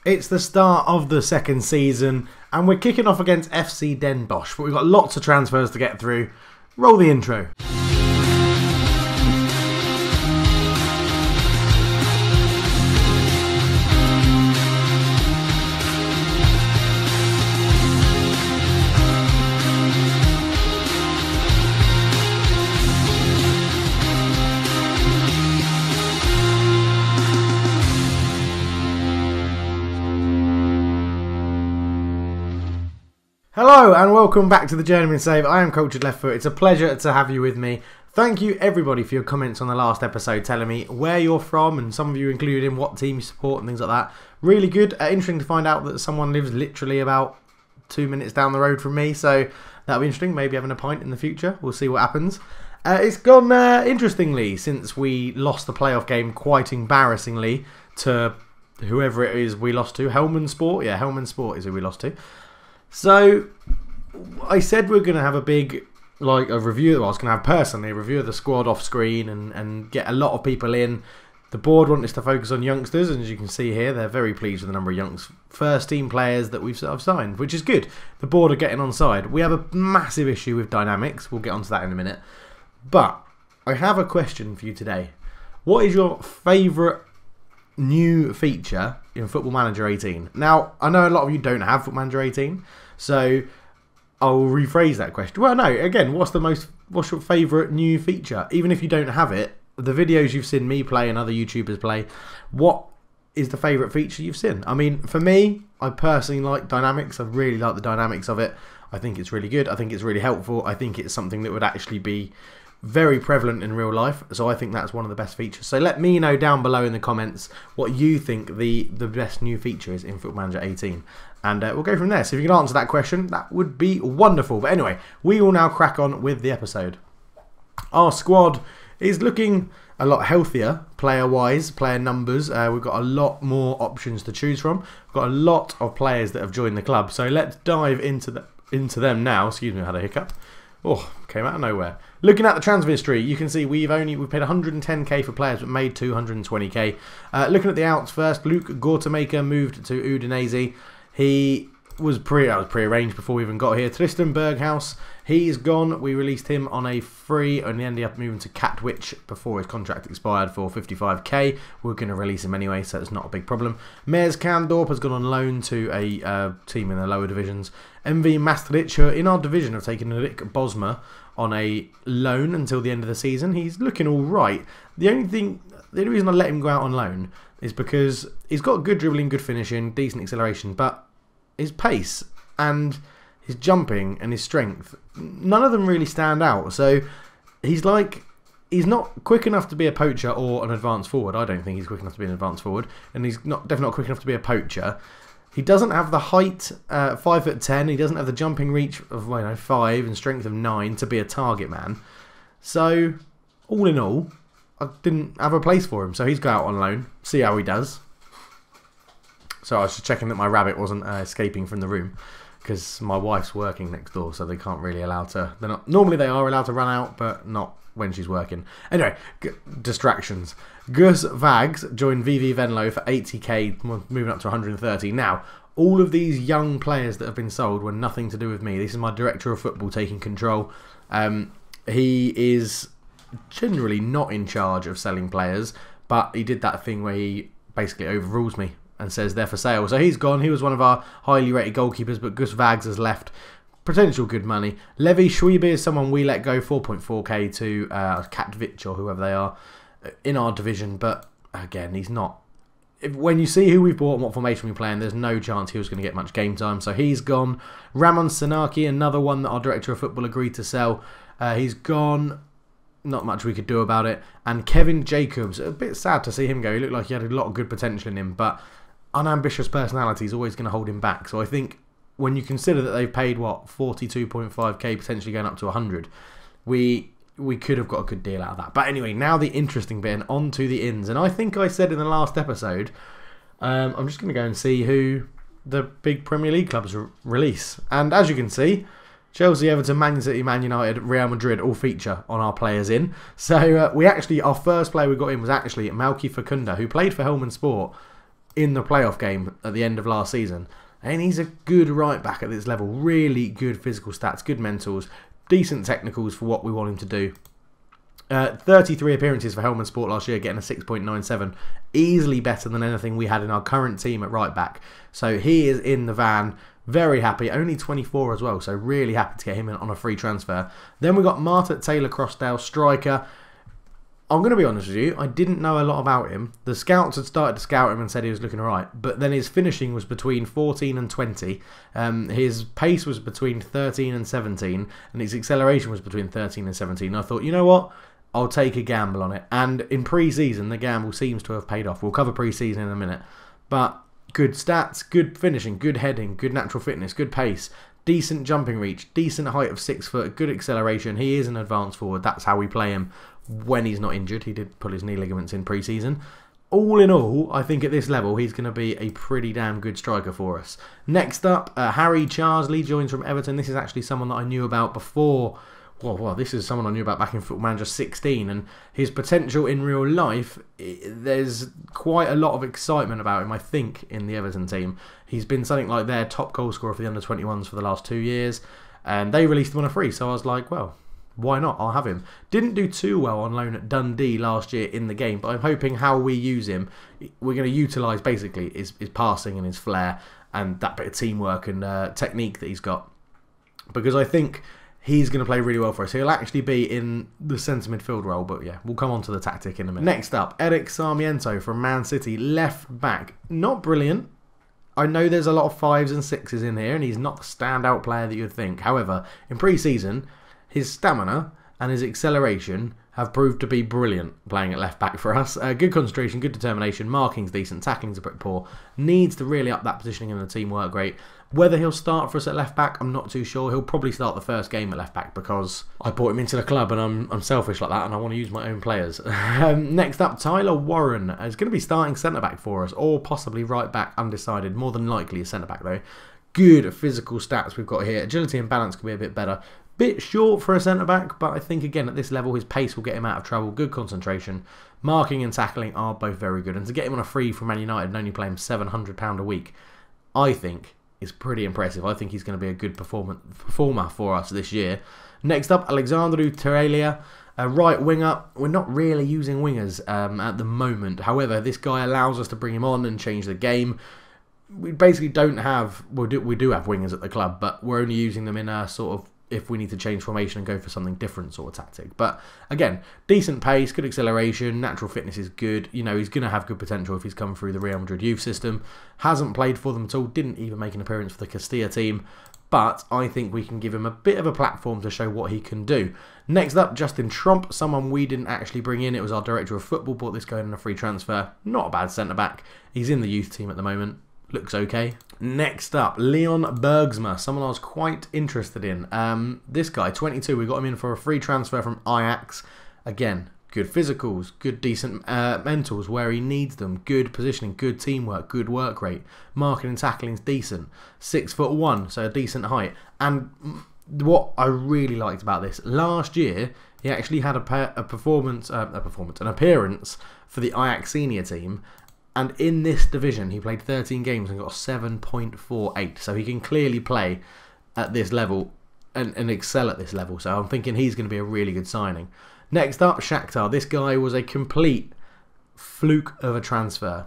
It's the start of the second season and we're kicking off against FC Den Bosch, but we've got lots of transfers to get through. Roll the intro. Hello and welcome back to the Journeyman Save. I am Cultured Left Foot. It's a pleasure to have you with me. Thank you everybody for your comments on the last episode telling me where you're from, and some of you included in what team you support and things like that. Really good. Interesting to find out that someone lives literally about 2 minutes down the road from me, so that'll be interesting. Maybe having a pint in the future. We'll see what happens. It's gone interestingly since we lost the playoff game quite embarrassingly to whoever it is we lost to. Holland Sport. Yeah, Holland Sport is who we lost to. So, I said we're going to have a big, a review. Well, I was going to have personally a review of the squad off screen and get a lot of people in. The board want us to focus on youngsters, and as you can see here, they're very pleased with the number of young first team players that we've signed, which is good. The board are getting on side. We have a massive issue with dynamics. We'll get onto that in a minute. But, I have a question for you today. What is your favourite new feature in Football Manager 18? Now, I know a lot of you don't have Football Manager 18, so I'll rephrase that question. Well, no, again, what's your favourite new feature? Even if you don't have it, the videos you've seen me play and other YouTubers play, what is the favourite feature you've seen? I mean, for me, I personally like dynamics. I really like the dynamics of it. I think it's really good. I think it's really helpful. I think it's something that would actually be very prevalent in real life, so I think that's one of the best features. So let me know down below in the comments what you think the best new feature is in Football Manager 18, and we'll go from there. So if you can answer that question, that would be wonderful. But anyway, we will now crack on with the episode. Our squad is looking a lot healthier player-wise, player numbers. We've got a lot more options to choose from. We've got a lot of players that have joined the club, so let's dive into them now. Excuse me, I had a hiccup. Oh, came out of nowhere. Looking at the transfer history, you can see we've paid 110k for players but made 220k. Looking at the outs first, Luke Gortemaker moved to Udinese. He was pre-arranged before we even got here. Tristan Berghaus, he's gone. We released him on a free and he ended up moving to Katwijk before his contract expired for 55k. We're going to release him anyway, so it's not a big problem. Mers Kandorp has gone on loan to a team in the lower divisions. MV Maastricht, who are in our division, have taken Rick Bosma on a loan until the end of the season. He's looking all right. The only reason I let him go out on loan is because he's got good dribbling, good finishing, decent acceleration, but his pace and his jumping and his strength, none of them really stand out. So he's not quick enough to be a poacher or an advanced forward. I don't think he's quick enough to be an advanced forward, and he's definitely not quick enough to be a poacher. He doesn't have the height, 5'10". He doesn't have the jumping reach of 5 and strength of 9 to be a target man. So all in all, I didn't have a place for him. So he's got out on loan. See how he does. So I was just checking that my rabbit wasn't escaping from the room, because my wife's working next door, so they can't really allow to. Normally they are allowed to run out, but not when she's working. Anyway, distractions. Gus Vags joined VV Venlo for 80k, moving up to 130. Now, all of these young players that have been sold were nothing to do with me. This is my director of football taking control. He is generally not in charge of selling players, but he did that thing where he basically overrules me and says they're for sale. So he's gone. He was one of our highly rated goalkeepers, but Gus Vags has left. Potential good money. Levi Schwebe is someone we let go 4.4k to Katwijk or whoever they are in our division, but again, he's not. When you see who we've bought and what formation we're playing, there's no chance he was going to get much game time, so he's gone. Ramon Sanaki, another one that our director of football agreed to sell. He's gone. Not much we could do about it. And Kevin Jacobs, a bit sad to see him go. He looked like he had a lot of good potential in him, but unambitious personality is always going to hold him back. So I think when you consider that they've paid, what, 42.5k, potentially going up to 100, we could have got a good deal out of that. But anyway, now the interesting bit, and on to the ins. And I think I said in the last episode, I'm just going to go and see who the big Premier League clubs release. And as you can see, Chelsea, Everton, Man City, Man United, Real Madrid all feature on our players in. So our first player we got in was actually Malky Fakunda, who played for Holland Sport in the playoff game at the end of last season. And he's a good right back at this level. Really good physical stats, good mentals, decent technicals for what we want him to do. 33 appearances for Helmand Sport last year, getting a 6.97. Easily better than anything we had in our current team at right back. So he is in the van. Very happy. Only 24 as well. So really happy to get him in on a free transfer. Then we got Marta Taylor-Crossdale, striker. I'm going to be honest with you, I didn't know a lot about him. The scouts had started to scout him and said he was looking alright, but then his finishing was between 14 and 20. His pace was between 13 and 17, and his acceleration was between 13 and 17. I thought, you know what? I'll take a gamble on it. And in pre-season, the gamble seems to have paid off. We'll cover pre-season in a minute. But good stats, good finishing, good heading, good natural fitness, good pace, decent jumping reach, decent height of 6 foot, good acceleration. He is an advanced forward. That's how we play him when he's not injured. He did pull his knee ligaments in pre-season. All in all, I think at this level, he's going to be a pretty damn good striker for us. Next up, Harry Charsley joins from Everton. This is actually someone that I knew about before. Well, this is someone I knew about back in Football Manager 16, and his potential in real life, there's quite a lot of excitement about him, I think, in the Everton team. He's been something like their top goal scorer for the under-21s for the last 2 years, and they released him on a free, so I was like, well, why not? I'll have him. Didn't do too well on loan at Dundee last year in the game, but I'm hoping how we use him, we're going to utilise basically his passing and his flair and that bit of teamwork and technique that he's got, because I think he's going to play really well for us. He'll actually be in the centre midfield role, but yeah, we'll come on to the tactic in a minute. Next up, Eric Sarmiento from Man City, left back. Not brilliant. I know there's a lot of 5s and 6s in here, and he's not the standout player that you'd think. However, in pre-season, his stamina and his acceleration have proved to be brilliant playing at left back for us. Good concentration, good determination, marking's decent, tackling's a bit poor. Needs to really up that positioning and the team work great. Whether he'll start for us at left back, I'm not too sure. He'll probably start the first game at left back because I brought him into the club and I'm selfish like that and I want to use my own players. Next up, Tyler Warren is going to be starting centre back for us, or possibly right back, undecided. More than likely a centre back though. Good physical stats we've got here. Agility and balance could be a bit better. Bit short for a centre-back, but I think, again, at this level, his pace will get him out of trouble. Good concentration. Marking and tackling are both very good. And to get him on a free from Man United and only play him £700 a week, I think is pretty impressive. I think he's going to be a good performer for us this year. Next up, Alexandru Terelia, a right winger. We're not really using wingers at the moment. However, this guy allows us to bring him on and change the game. We basically don't have... we do have wingers at the club, but we're only using them in a sort of... if we need to change formation and go for something different sort of tactic. But again, decent pace, good acceleration, natural fitness is good. You know, he's going to have good potential if he's come through the Real Madrid youth system. Hasn't played for them at all, didn't even make an appearance for the Castilla team. But I think we can give him a bit of a platform to show what he can do. Next up, Justin Trump, someone we didn't actually bring in. It was our director of football, bought this guy in a free transfer. Not a bad centre-back. He's in the youth team at the moment. Looks okay. Next up, Leon Bergsma, someone I was quite interested in. This guy, 22, we got him in for a free transfer from Ajax. Again, good physicals, good decent mentals where he needs them, good positioning, good teamwork, good work rate. Marking and tackling is decent. 6'1", so a decent height. And what I really liked about this, last year he actually had an appearance for the Ajax senior team. And in this division, he played 13 games and got 7.48. So he can clearly play at this level and excel at this level. So I'm thinking he's going to be a really good signing. Next up, Shakhtar. This guy was a complete fluke of a transfer.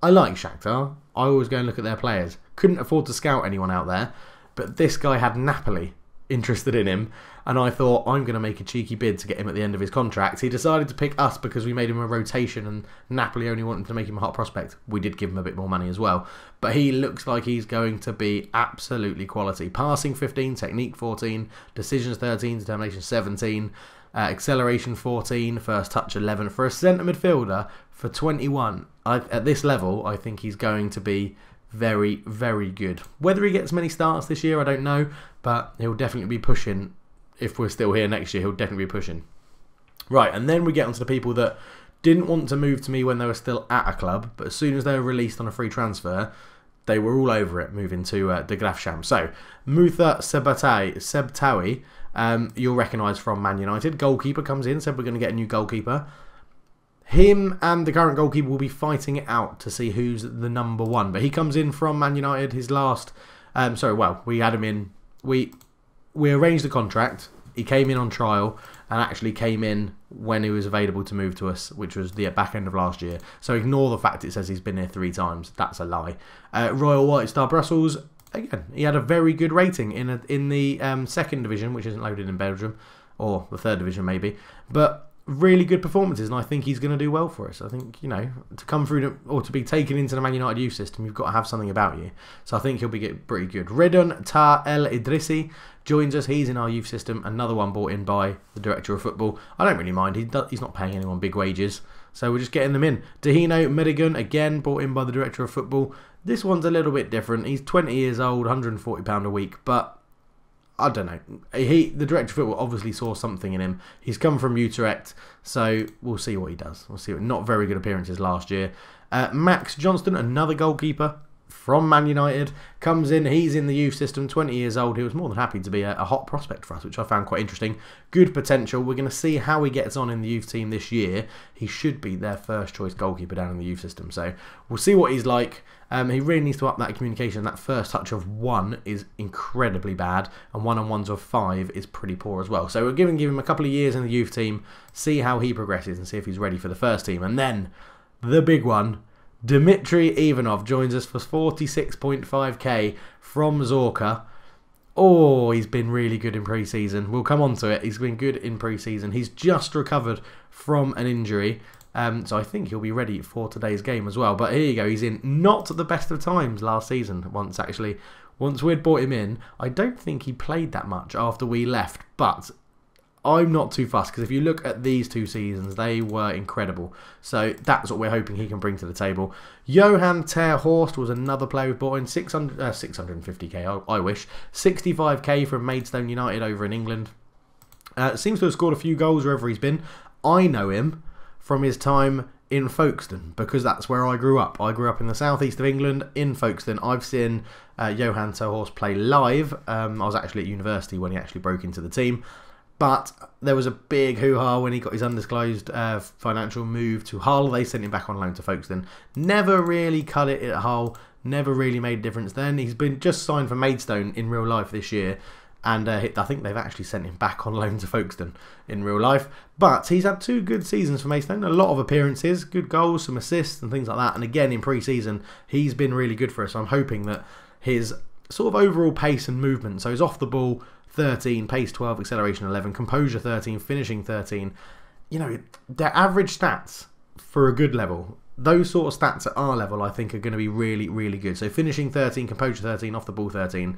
I like Shakhtar. I always go and look at their players. Couldn't afford to scout anyone out there. But this guy had Napoli interested in him, and I thought, I'm going to make a cheeky bid to get him at the end of his contract. He decided to pick us because we made him a rotation, and Napoli only wanted to make him a hot prospect. We did give him a bit more money as well, but he looks like he's going to be absolutely quality. Passing 15, technique 14, decisions 13, determination 17, acceleration 14, first touch 11. For a centre midfielder for 21, at this level, I think he's going to be very, very good. Whether he gets many starts this year, I don't know, but he'll definitely be pushing. If we're still here next year, he'll definitely be pushing. Right, and then we get onto the people that didn't want to move to me when they were still at a club, but as soon as they were released on a free transfer, they were all over it, moving to the Graafschap. So, Mutha Sebtawi, you'll recognise from Man United. Goalkeeper comes in, said we're going to get a new goalkeeper. him and the current goalkeeper will be fighting it out to see who's the number one. But he comes in from Man United. His last, we had him in. We arranged the contract. He came in on trial and actually came in when he was available to move to us, which was the back end of last year. So ignore the fact it says he's been here 3 times. That's a lie. Royal White Star Brussels, again, he had a very good rating in the 2nd division, which isn't loaded in Belgium, or the 3rd division maybe. But really good performances, and I think he's going to do well for us. I think, to come through or to be taken into the Man United youth system, you've got to have something about you. So I think he'll be pretty good. Redon Ta El Idrissi joins us. He's in our youth system. Another one brought in by the director of football. I don't really mind. He's not paying anyone big wages, so we're just getting them in. Dahino Medigan, again brought in by the director of football. This one's a little bit different. He's 20 years old, £140 a week, but I don't know. The director of football obviously saw something in him. He's come from Utrecht, so we'll see what he does. We'll see. Not very good appearances last year. Max Johnston, another goalkeeper from Man United, comes in. He's in the youth system, 20 years old. He was more than happy to be a hot prospect for us, which I found quite interesting. Good potential. We're going to see how he gets on in the youth team this year. He should be their first choice goalkeeper down in the youth system, so we'll see what he's like. He really needs to up that communication. That first touch of 1 is incredibly bad, and 1-on-1s of 5 is pretty poor as well. So we're going to give him a couple of years in the youth team, see how he progresses, and see if he's ready for the first team. And then the big one, Dmitry Ivanov joins us for 46.5k from Zorka. Oh, he's been really good in pre-season. We'll come on to it. He's been good in pre-season. He's just recovered from an injury. So I think he'll be ready for today's game as well. But here you go. He's in not the best of times last season. Once we'd brought him in, I don't think he played that much after we left. But I'm not too fussed, because if you look at these 2 seasons, they were incredible. So that's what we're hoping he can bring to the table. Johan Ter Horst was another player we brought in. 650k, I wish. 65k from Maidstone United over in England. Seems to have scored a few goals wherever he's been. I know him from his time in Folkestone, because that's where I grew up. I grew up in the southeast of England, in Folkestone. I've seen Johan Ter Horst play live. I was actually at university when he actually broke into the team. But there was a big hoo-ha when he got his undisclosed financial move to Hull. They sent him back on loan to Folkestone. Never really cut it at Hull. Never really made a difference then. He's been just signed for Maidstone in real life this year. And I think they've actually sent him back on loan to Folkestone in real life. But he's had 2 good seasons for Maidstone. A lot of appearances, good goals, some assists and things like that. And again, in pre-season, he's been really good for us. So I'm hoping that his sort of overall pace and movement, so he's off the ball 13, pace 12, acceleration 11, composure 13, finishing 13. Their average stats for a good level, those sort of stats at our level, I think are going to be really, really good. So finishing 13, composure 13, off the ball 13.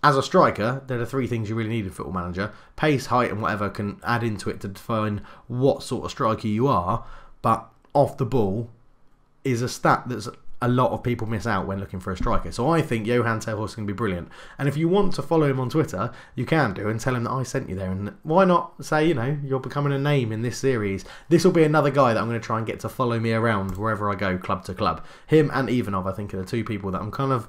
As a striker, there are 3 things you really need in Football Manager. Pace, height and whatever can add into it to define what sort of striker you are. But off the ball is a stat that's a lot of people miss out when looking for a striker. So I think Johan Ter Horst is going to be brilliant. And if you want to follow him on Twitter, you can do, and tell him that I sent you there. And why not say, you're becoming a name in this series. This will be another guy that I'm going to try and get to follow me around wherever I go, club to club. Him and Ivanov, I think, are the 2 people that I'm kind of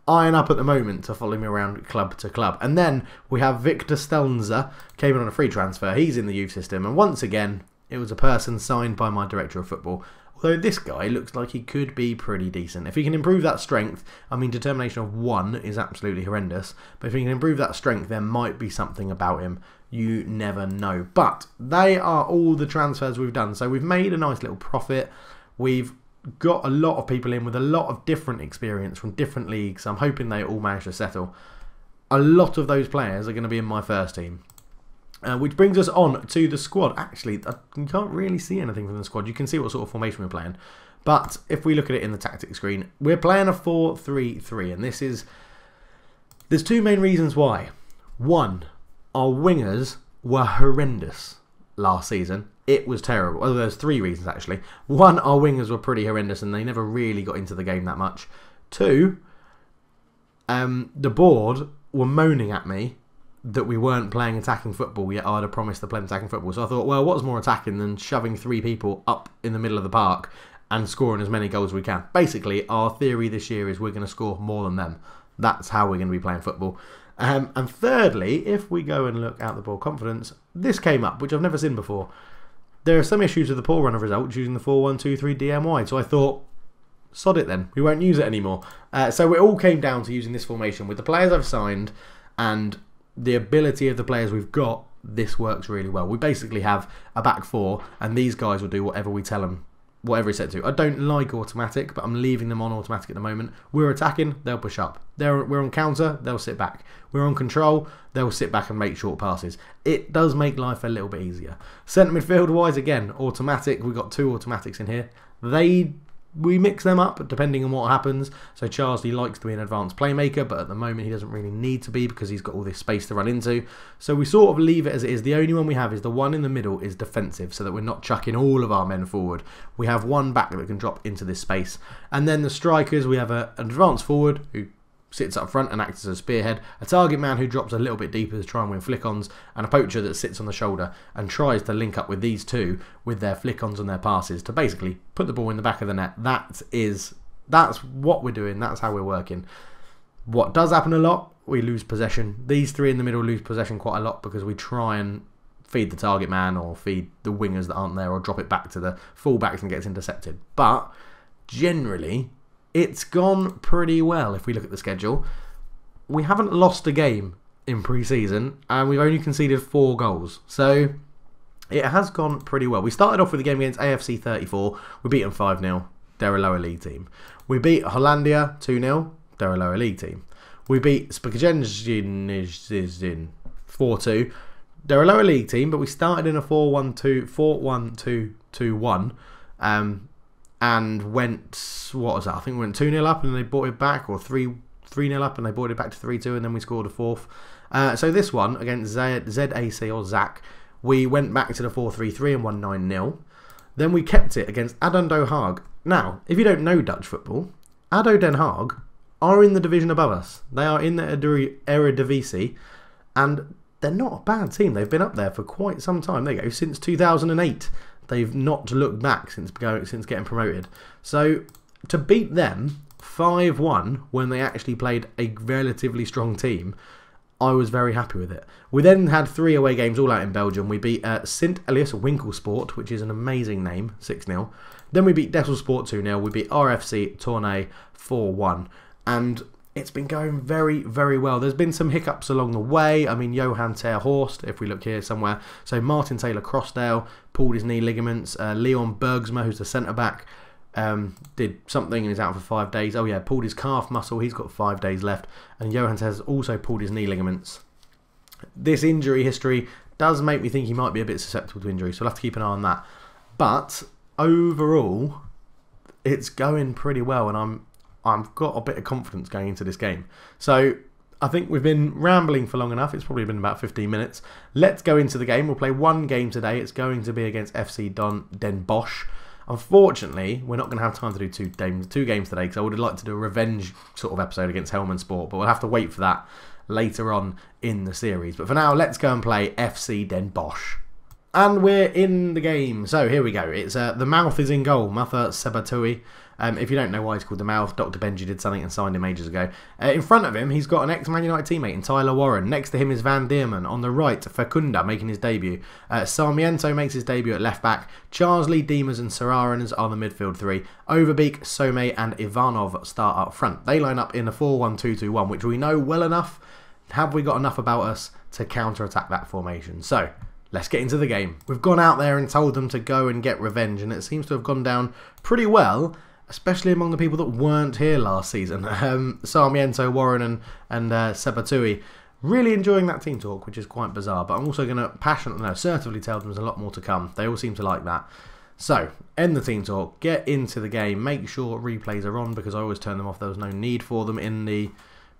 eyeing up at the moment to follow me around club to club. And then we have Victor Stelnzer, came in on a free transfer. He's in the youth system. And once again, it was a person signed by my director of football. Although this guy looks like he could be pretty decent. If he can improve that strength, determination of 1 is absolutely horrendous. But if he can improve that strength, there might be something about him. You never know. But they are all the transfers we've done. So we've made a nice little profit. We've got a lot of people in with a lot of different experience from different leagues. I'm hoping they all manage to settle. A lot of those players are going to be in my first team. Which brings us on to the squad. Actually, you can't really see anything from the squad. You can see what sort of formation we're playing. But if we look at it in the tactics screen, we're playing a 4-3-3. And there's 2 main reasons why. 1, our wingers were horrendous last season. It was terrible. Well, there's 3 reasons, actually. 1, our wingers were pretty horrendous and they never really got into the game that much. 2, the board were moaning at me that we weren't playing attacking football, yet I'd have promised to play attacking football. So I thought, well, what's more attacking than shoving 3 people up in the middle of the park and scoring as many goals as we can? Basically, our theory this year is we're going to score more than them. That's how we're going to be playing football. And thirdly, if we go and look at the ball confidence, this came up, which I've never seen before. there are some issues with the poor run of results using the 4-1-2-3 DM wide. So I thought, sod it then. We won't use it anymore. So it all came down to using this formation. With the players I've signed and the ability of the players we've got, this works really well. We basically have a back four, and these guys will do whatever we tell them, whatever it's set to. I don't like automatic, but I'm leaving them on automatic at the moment. We're attacking, they'll push up. We're on counter, they'll sit back. We're on control, they'll sit back and make short passes. It does make life a little bit easier. Centre midfield wise, again, automatic. We've got 2 automatics in here. We mix them up depending on what happens. So Charsley likes to be an advanced playmaker, but at the moment he doesn't really need to be because he's got all this space to run into. So we sort of leave it as it is. The only one we have is the one in the middle is defensive, so that we're not chucking all of our men forward. We have one back that can drop into this space. And then the strikers, we have an advanced forward who sits up front and acts as a spearhead, a target man who drops a little bit deeper to try and win flick-ons, and a poacher that sits on the shoulder and tries to link up with these two with their flick-ons and their passes to basically put the ball in the back of the net. That's what we're doing, that's how we're working. What does happen a lot, we lose possession. These 3 in the middle lose possession quite a lot because we try and feed the target man or feed the wingers that aren't there or drop it back to the full-backs and gets intercepted. But generally, it's gone pretty well if we look at the schedule. We haven't lost a game in pre-season and we've only conceded 4 goals. So it has gone pretty well. We started off with the game against AFC 34. We beat them 5-0. They're a lower league team. We beat Hollandia 2-0. They're a lower league team. We beat Spikjenizin 4-2. They're a lower league team, but we started in a 4-1-2-1. And went, what was that? I think we went 2-0 up and they brought it back, or 3-0 up and they brought it back to 3-2, and then we scored a 4th. So this one against ZAC or Zach, we went back to the 4-3-3 and won 9-0. Then we kept it against ADO Den Haag. Now, if you don't know Dutch football, ADO Den Haag are in the division above us. They are in the Eredivisie, and they're not a bad team. They've been up there for quite some time. There you go, since 2008. They've not looked back since getting promoted. So to beat them 5-1 when they actually played a relatively strong team, I was very happy with it. We then had 3 away games all out in Belgium. We beat Sint Elias Winkelsport, which is an amazing name, 6-0. Then we beat Desselsport 2-0. We beat RFC Tournai 4-1. And it's been going very, very well. There's been some hiccups along the way. I mean, Johan Ter Horst, if we look here somewhere. So Martin Taylor Crossdale pulled his knee ligaments. Leon Bergsma, who's the centre-back, did something and is out for 5 days. Oh yeah, pulled his calf muscle. He's got 5 days left. And Johan has also pulled his knee ligaments. This injury history does make me think he might be a bit susceptible to injury, so we'll have to keep an eye on that. But overall, it's going pretty well, and I've got a bit of confidence going into this game. So I think we've been rambling for long enough. It's probably been about 15 minutes. Let's go into the game. We'll play 1 game today. It's going to be against FC Den Bosch. Unfortunately, we're not going to have time to do two games today because I would have liked to do a revenge sort of episode against Helmand Sport, but we'll have to wait for that later on in the series. But for now, let's go and play FC Den Bosch. And we're in the game. So here we go. It's the Mouth is in goal. Matha Sebatui. If you don't know why he's called the Mouth, Dr. Benji did something and signed him ages ago. In front of him, he's got an ex-Man United teammate in Tyler Warren. Next to him is Van Dierman. On the right, Facunda making his debut. Sarmiento makes his debut at left-back. Charsley, Diemers and Sararans are the midfield 3. Overbeek, Some and Ivanov start up front. They line up in a 4-1-2-2-1, which we know well enough. Have we got enough about us to counter-attack that formation? So, let's get into the game. We've gone out there and told them to go and get revenge, and it seems to have gone down pretty well, especially among the people that weren't here last season. Sarmiento, Warren and Sebatui. Really enjoying that team talk, which is quite bizarre, but I'm also going to assertively tell them there's a lot more to come. They all seem to like that. So, end the team talk, get into the game, make sure replays are on because I always turn them off. There was no need for them in the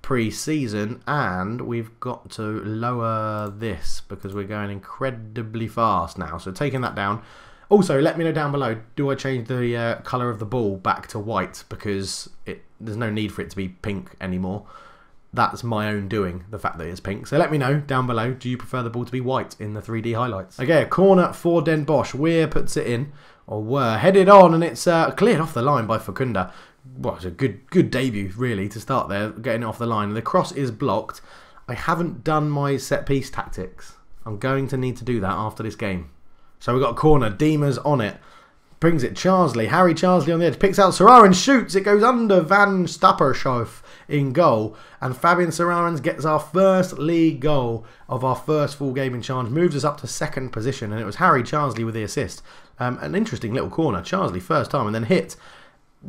pre-season, and we've got to lower this because we're going incredibly fast now. So taking that down. Also, let me know down below, do I change the colour of the ball back to white because there's no need for it to be pink anymore. That's my own doing, the fact that it's pink. So let me know down below, do you prefer the ball to be white in the 3D highlights? Okay, a corner for Den Bosch. Weir puts it in, or were headed on, and it's cleared off the line by Facunda. Well, it's a good debut, really, to start there, getting it off the line. The cross is blocked. I haven't done my set-piece tactics. I'm going to need to do that after this game. So we've got a corner. Diemers on it. Brings it Charsley. Harry Charsley on the edge. Picks out Serarens. Shoots. It goes under Van Stappershoff in goal. And Fabian Serarens gets our first league goal of our first full game in charge. Moves us up to second position. And it was Harry Charsley with the assist. An interesting little corner. Charsley first time and then hit.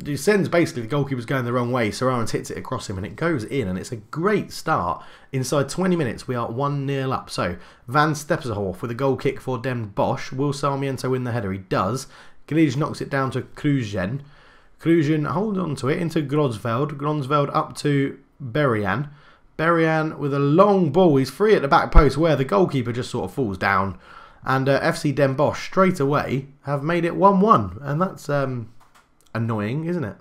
It sends basically the goalkeeper's going the wrong way. Serarens hits it across him and it goes in. And it's a great start. Inside 20 minutes, we are 1-0 up. So Van Stappershoff with a goal kick for Den Bosch. Will Sarmiento win the header? He does. Glige knocks it down to Krujen. Krujen holds on to it into Gronsveld. Gronsveld up to Berian. Berian with a long ball. He's free at the back post where the goalkeeper just sort of falls down. And FC Den Bosch straight away have made it 1-1. And that's annoying, isn't it?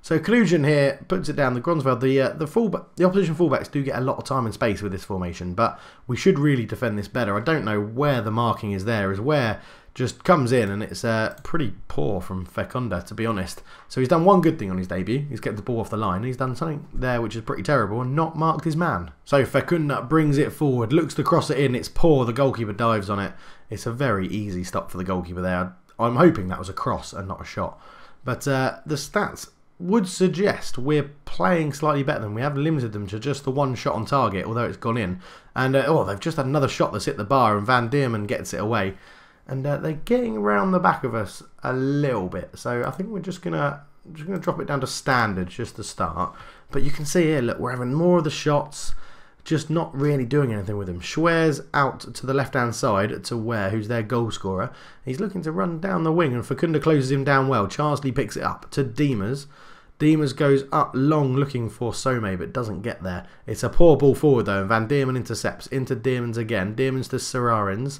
So Krujen here puts it down. The Gronsveld, the opposition fullbacks do get a lot of time and space with this formation. But we should really defend this better. I don't know where the marking is there. Is where just comes in and it's pretty poor from Fecunda, to be honest. So he's done one good thing on his debut. He's kept the ball off the line. He's done something there which is pretty terrible and not marked his man. So Fecunda brings it forward, looks to cross it in. It's poor. The goalkeeper dives on it. It's a very easy stop for the goalkeeper there. I'm hoping that was a cross and not a shot. But the stats would suggest we're playing slightly better than we have limited them to just the one shot on target, although it's gone in. And they've just had another shot that's hit the bar and Van Diemen gets it away. And they're getting around the back of us a little bit. So I think we're just gonna drop it down to standard just to start. But you can see here, look, we're having more of the shots, just not really doing anything with them. Schwer's out to the left-hand side to Ware, who's their goal scorer. He's looking to run down the wing, and Fecunda closes him down well. Charsley picks it up to Diemers. Diemers goes up long looking for Some, but doesn't get there. It's a poor ball forward, though, and Van Diemen intercepts. Into Diermans again. Diermans to Serarens.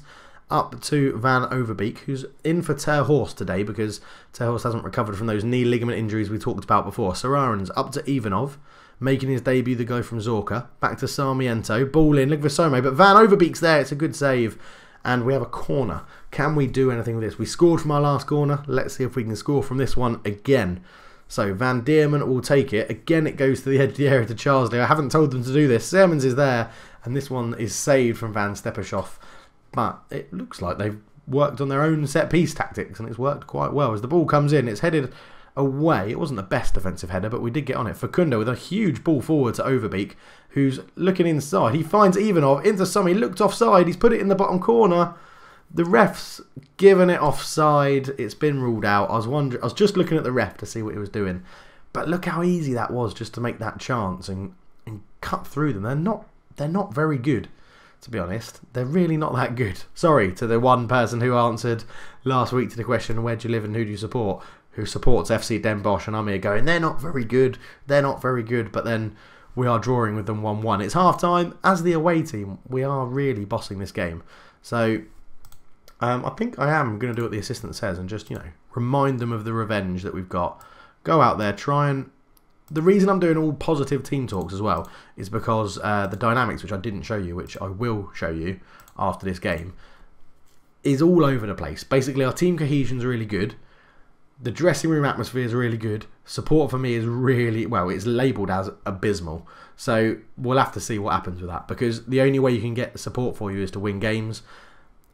Up to Van Overbeek, who's in for Ter Horst today because Ter Horst hasn't recovered from those knee ligament injuries we talked about before. Serarens up to Ivanov, making his debut, the guy from Zorka. Back to Sarmiento, ball in, looking for Some, but Van Overbeek's there. It's a good save, and we have a corner. Can we do anything with this? We scored from our last corner. Let's see if we can score from this one again. So Van Diemen will take it. Again, it goes to the edge of the area to Charsley. I haven't told them to do this. Sermons is there, and this one is saved from Van Stappershoff. But it looks like they've worked on their own set-piece tactics, and it's worked quite well. As the ball comes in, it's headed away. It wasn't the best defensive header, but we did get on it. Fecunda with a huge ball forward to Overbeek, who's looking inside. He finds Ivanov into some. He looked offside. He's put it in the bottom corner. The ref's given it offside. It's been ruled out. I was just looking at the ref to see what he was doing. But look how easy that was just to make that chance and cut through them. They're not very good. To be honest, they're really not that good. Sorry to the one person who answered last week to the question, where do you live and who do you support? Who supports FC Den Bosch, and I'm here going, they're not very good, they're not very good, but then we are drawing with them 1-1. It's half time. As the away team, we are really bossing this game. So I think I am going to do what the assistant says and just, remind them of the revenge that we've got. Go out there, try and... The reason I'm doing all positive team talks as well is because the dynamics, which I didn't show you, which I will show you after this game, is all over the place. Basically, our team cohesion is really good. The dressing room atmosphere is really good. Support for me is really, well, it's labelled as abysmal. So we'll have to see what happens with that, because the only way you can get support for you is to win games.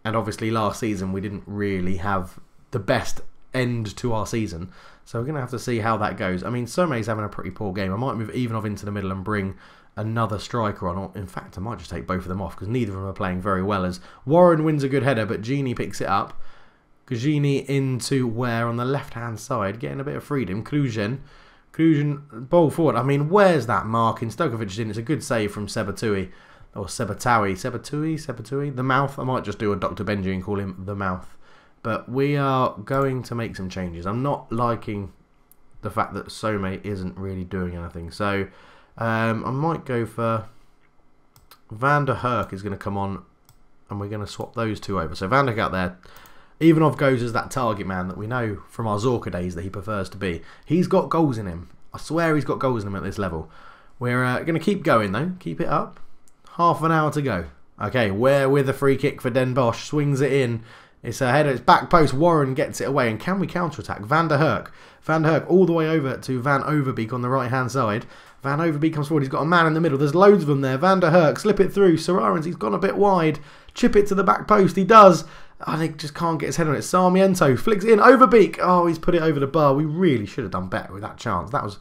And obviously last season we didn't really have the best end to our season. So we're going to have to see how that goes. I mean, Some's having a pretty poor game. I might move Ivanov into the middle and bring another striker on. Or in fact, I might just take both of them off because neither of them are playing very well. As Warren wins a good header, but Gini picks it up. Gini into Ware on the left-hand side, getting a bit of freedom. Krujen, ball forward. I mean, where's that mark? In Stokovic in. It's a good save from Sebatui. Or Sebatui. The Mouth. I might just do a Dr. Benji and call him The Mouth. But we are going to make some changes. I'm not liking the fact that Some isn't really doing anything. So I might go for Van der Herk is going to come on, and we're going to swap those two over. So Van der Herk out there. Ivanov goes as that target man that we know from our Zorka days that he prefers to be. He's got goals in him. I swear he's got goals in him at this level. We're going to keep going though. Keep it up. Half an hour to go. Okay, Ware with a free kick for Den Bosch. Swings it in. It's a header, it's back post, Warren gets it away, and can we counter-attack? Van der Herk all the way over to Van Overbeek on the right-hand side. Van Overbeek comes forward, he's got a man in the middle, there's loads of them there. Van der Herk, slip it through, Serarens, he's gone a bit wide, chip it to the back post, he does, and he just can't get his head on it. Sarmiento flicks it in over Beak. Oh, he's put it over the bar. We really should have done better with that chance. That was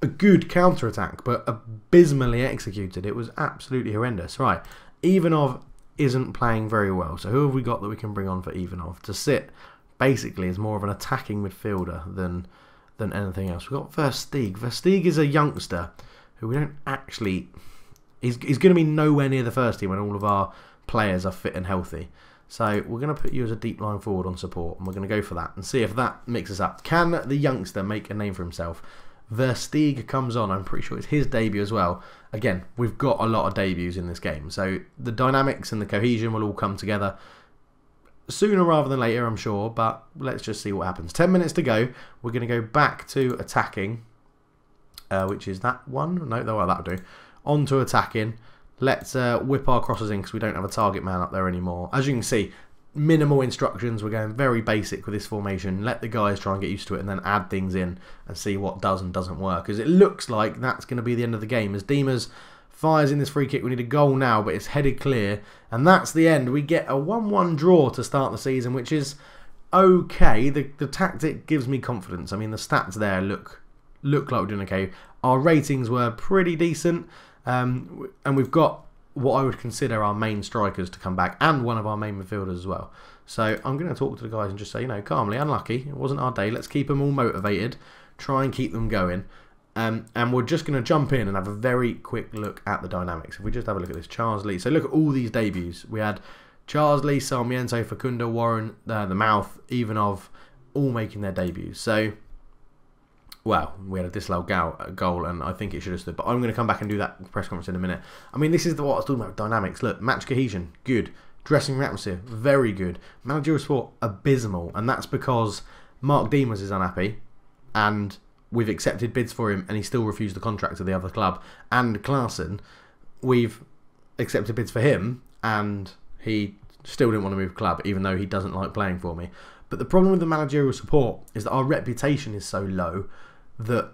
a good counter-attack, but abysmally executed. It was absolutely horrendous. Right, Ivanov isn't playing very well. So who have we got that we can bring on for Ivanov to sit basically as more of an attacking midfielder than anything else? We've got Versteeg. Versteeg is a youngster who we don't actually... He's going to be nowhere near the first team when all of our players are fit and healthy. So we're going to put you as a deep line forward on support, and we're going to go for that and see if that mixes up. Can the youngster make a name for himself? Versteeg comes on. I'm pretty sure it's his debut as well. Again, we've got a lot of debuts in this game, so the dynamics and the cohesion will all come together sooner rather than later, I'm sure, but let's just see what happens. 10 minutes to go. We're going to go back to attacking, which is that one. No, that'll do. On to attacking. Let's whip our crosses in because we don't have a target man up there anymore. As you can see, minimal instructions. We're going very basic with this formation. Let the guys try and get used to it and then add things in and see what does and doesn't work. Because it looks like that's going to be the end of the game. As Diemers fires in this free kick, we need a goal now, but it's headed clear. And that's the end. We get a 1-1 draw to start the season, which is okay. The tactic gives me confidence. I mean, the stats there look like we're doing okay. Our ratings were pretty decent. And we've got what I would consider our main strikers to come back and one of our main midfielders as well. So I'm going to talk to the guys and just say, you know, calmly, unlucky. It wasn't our day. Let's keep them all motivated. Try and keep them going. And we're just going to jump in and have a very quick look at the dynamics. If we just have a look at this, Charles Lee. So look at all these debuts. We had Charles Lee, Sarmiento, Facundo, Warren, the Mouth, Ivanov, all making their debuts. So... well, we had a disallowed goal, and I think it should have stood. But I'm going to come back and do that press conference in a minute. I mean, this is what I was talking about, dynamics. Look, match cohesion, good. Dressing room atmosphere, very good. Managerial support, abysmal. And that's because Mark Diemers is unhappy, and we've accepted bids for him, and he still refused the contract to the other club. And Klaassen, we've accepted bids for him, and he still didn't want to move club, even though he doesn't like playing for me. But the problem with the managerial support is that our reputation is so low that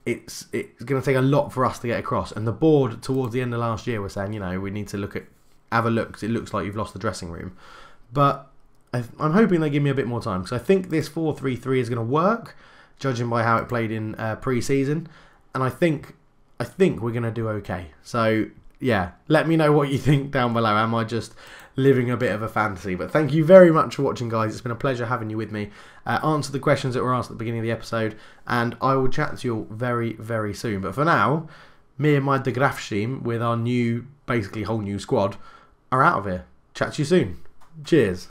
it's going to take a lot for us to get across. And the board towards the end of last year were saying, you know, we need to have a look because it looks like you've lost the dressing room. But I'm hoping they give me a bit more time because I think this 4-3-3 is going to work, judging by how it played in pre-season. And I think we're going to do okay. So yeah, let me know what you think down below. Am I just living a bit of a fantasy? But thank you very much for watching, guys. It's been a pleasure having you with me. Answer the questions that were asked at the beginning of the episode, and I will chat to you all very, very soon. But for now, me and my Graafschap team, with our new, basically whole new squad, are out of here. Chat to you soon. Cheers.